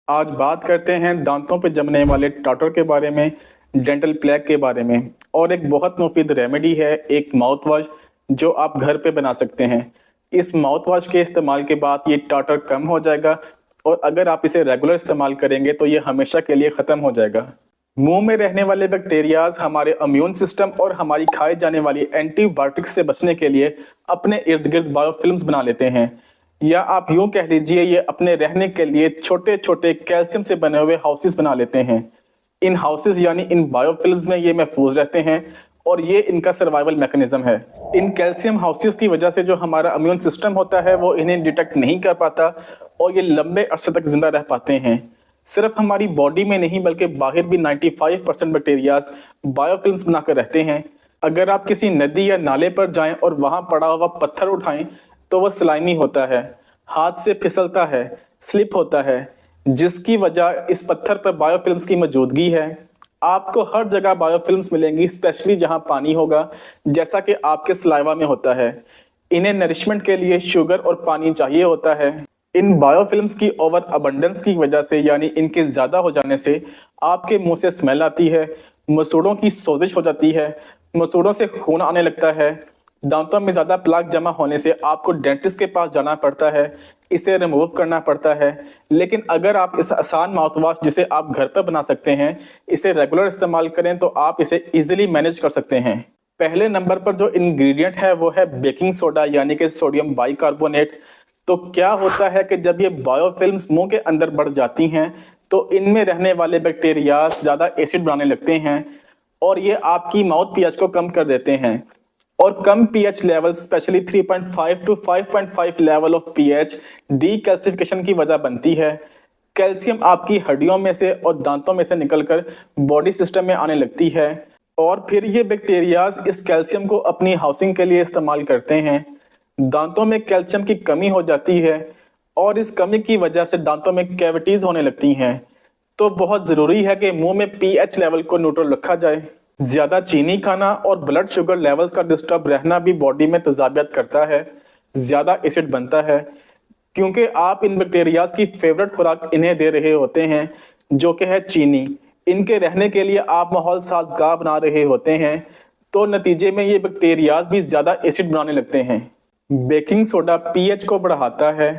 आज बात करते हैं दांतों पे जमने वाले टाटर के बारे में, डेंटल प्लेग के बारे में। और एक बहुत मुफीद रेमेडी है, एक माउथ वॉश जो आप घर पे बना सकते हैं। इस माउथ वॉश के इस्तेमाल के बाद ये टाटर कम हो जाएगा और अगर आप इसे रेगुलर इस्तेमाल करेंगे तो ये हमेशा के लिए ख़त्म हो जाएगा। मुंह में रहने वाले बैक्टीरियाज हमारे इम्यून सिस्टम और हमारी खाई जाने वाली एंटीबायोटिक्स से बचने के लिए अपने इर्द गिर्द बायोफिल्म्स बना लेते हैं, या आप यूं कह लीजिए ये अपने रहने के लिए छोटे छोटे कैल्शियम से बने हुए हाउसेस बना लेते हैं। इन हाउसेस यानी इन बायोफिल्म्स में ये महफूज रहते हैं और ये इनका सर्वाइवल मैकेनिज्म है। इन कैल्शियम हाउसेस की वजह से जो हमारा इम्यून सिस्टम होता है वो इन्हें डिटेक्ट नहीं कर पाता और ये लंबे अरसे तक जिंदा रह पाते हैं। सिर्फ हमारी बॉडी में नहीं बल्कि बाहर भी 95% बैक्टीरियाज बायोफिल्म्स बनाकर रहते हैं। अगर आप किसी नदी या नाले पर जाएं और वहां पड़ा हुआ पत्थर उठाएं तो वह स्लाइमी होता है, हाथ से फिसलता है, स्लिप होता है, जिसकी वजह इस पत्थर पर बायोफिल्म्स की मौजूदगी है। आपको हर जगह बायोफिल्म्स मिलेंगी, स्पेशली जहां पानी होगा, जैसा कि आपके सलाइवा में होता है। इन्हें नरिशमेंट के लिए शुगर और पानी चाहिए होता है। इन बायोफिल्म्स की ओवर अबंडेंस की वजह से यानी इनके ज़्यादा हो जाने से आपके मुंह से स्मेल आती है, मसूड़ों की सोजिश हो जाती है, मसूड़ों से खून आने लगता है। दांतों में ज़्यादा प्लाक जमा होने से आपको डेंटिस्ट के पास जाना पड़ता है, इसे रिमूव करना पड़ता है। लेकिन अगर आप इस आसान माउथ वॉश जिसे आप घर पर बना सकते हैं, इसे रेगुलर इस्तेमाल करें तो आप इसे इजीली मैनेज कर सकते हैं। पहले नंबर पर जो इंग्रेडिएंट है वो है बेकिंग सोडा यानी कि सोडियम बाइकार्बोनेट। तो क्या होता है कि जब ये बायोफिल्म्स मुंह के अंदर बढ़ जाती हैं तो इनमें रहने वाले बैक्टीरिया ज़्यादा एसिड बनाने लगते हैं और ये आपकी माउथ पीएच को कम कर देते हैं। और कम pH level specially 3.5 to 5.5 level of pH decalcification की वजह बनती है। कैल्शियम आपकी हड्डियों में से और दांतों में से निकलकर बॉडी सिस्टम में आने लगती है और फिर ये बैक्टीरियाज इस कैल्शियम को अपनी हाउसिंग के लिए इस्तेमाल करते हैं। दांतों में कैल्शियम की कमी हो जाती है और इस कमी की वजह से दांतों में कैविटीज होने लगती हैं। तो बहुत ज़रूरी है कि मुंह में पीएच लेवल को न्यूट्रल रखा जाए। ज़्यादा चीनी खाना और ब्लड शुगर लेवल्स का डिस्टर्ब रहना भी बॉडी में तजाबियत करता है, ज़्यादा एसिड बनता है, क्योंकि आप इन बैक्टीरियाज की फेवरेट खुराक इन्हें दे रहे होते हैं जो कि है चीनी। इनके रहने के लिए आप माहौल साजगार बना रहे होते हैं, तो नतीजे में ये बैक्टीरियाज भी ज़्यादा एसिड बनाने लगते हैं। बेकिंग सोडा पीएच को बढ़ाता है,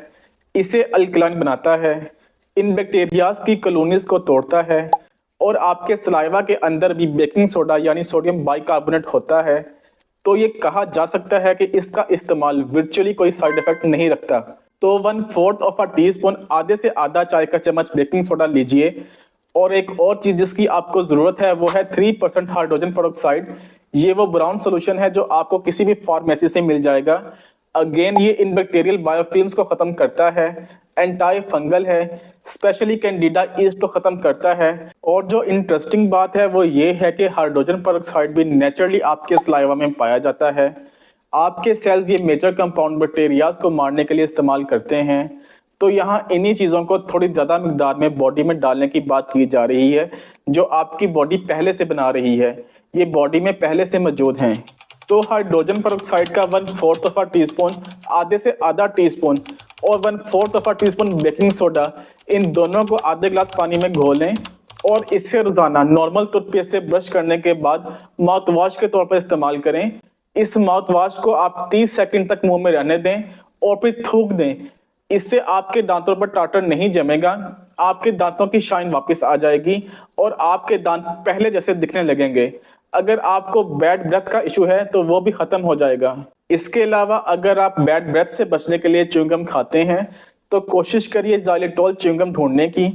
इसे अल्कलाइन बनाता है, इन बैक्टीरियाज की कॉलोनीज को तोड़ता है और आपके सलाइवा के अंदर भी बेकिंग सोडा यानी सोडियम बाइकार्बोनेट होता है। तो ये कहा जा सकता है कि इसका इस्तेमाल वर्चुअली कोई साइड इफेक्ट नहीं रखता। तो 1/4 ऑफ अ टीस्पून, आधे से आधा चाय का चम्मच बेकिंग सोडा लीजिए। और एक और चीज जिसकी आपको जरूरत है वो है 3% हाइड्रोजन पेरोक्साइड। ये वो ब्राउन सोल्यूशन है जो आपको किसी भी फार्मेसी से मिल जाएगा। अगेन ये इन बैक्टीरियल बायोफिल्म्स को खत्म करता है, एंटाई फंगल है, स्पेशली कैंडिडा ईस्ट को खत्म करता है। और जो इंटरेस्टिंग बात है वो ये है कि हाइड्रोजन पेरोक्साइड भी नेचुरली आपके सलाइवा में पाया जाता है। आपके सेल्स ये मेजर कंपाउंड बैक्टीरियाज को मारने के लिए इस्तेमाल करते हैं। तो यहाँ इन्हीं चीज़ों को थोड़ी ज़्यादा मिकदार में बॉडी में डालने की बात की जा रही है जो आपकी बॉडी पहले से बना रही है, ये बॉडी में पहले से मौजूद हैं। तो हाइड्रोजन पेरोक्साइड का 1/4 ऑफ अ टीस्पून, आधे से आधा टीस्पून और 1/4 of a teaspoon baking soda, इन दोनों को आधे ग्लास पानी में घोलें और इसे रोजाना नॉर्मल टूथपेस्ट से ब्रश करने के बाद माउथ वॉश के तौर पर इस्तेमाल करें। इस माउथ वॉश को आप 30 सेकंड तक मुंह में रहने दें और फिर थूक दें। इससे आपके दांतों पर टाटर नहीं जमेगा, आपके दांतों की शाइन वापस आ जाएगी और आपके दांत पहले जैसे दिखने लगेंगे। अगर आपको बैड ब्रेथ का इशू है तो वो भी खत्म हो जाएगा। इसके अलावा अगर आप बैड ब्रेथ से बचने के लिए च्युइंगम खाते हैं तो कोशिश करिए ज़ाइलेटोल च्युइंगम ढूंढने की,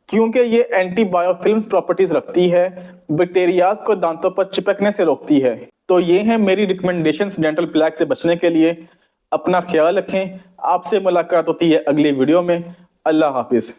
क्योंकि ये एंटी बायोफिल्म्स प्रॉपर्टीज रखती है, बैक्टीरियाज को दांतों पर चिपकने से रोकती है। तो ये हैं मेरी रिकमेंडेशंस डेंटल प्लेग से बचने के लिए। अपना ख्याल रखें। आपसे मुलाकात होती है अगली वीडियो में। अल्लाह हाफिज।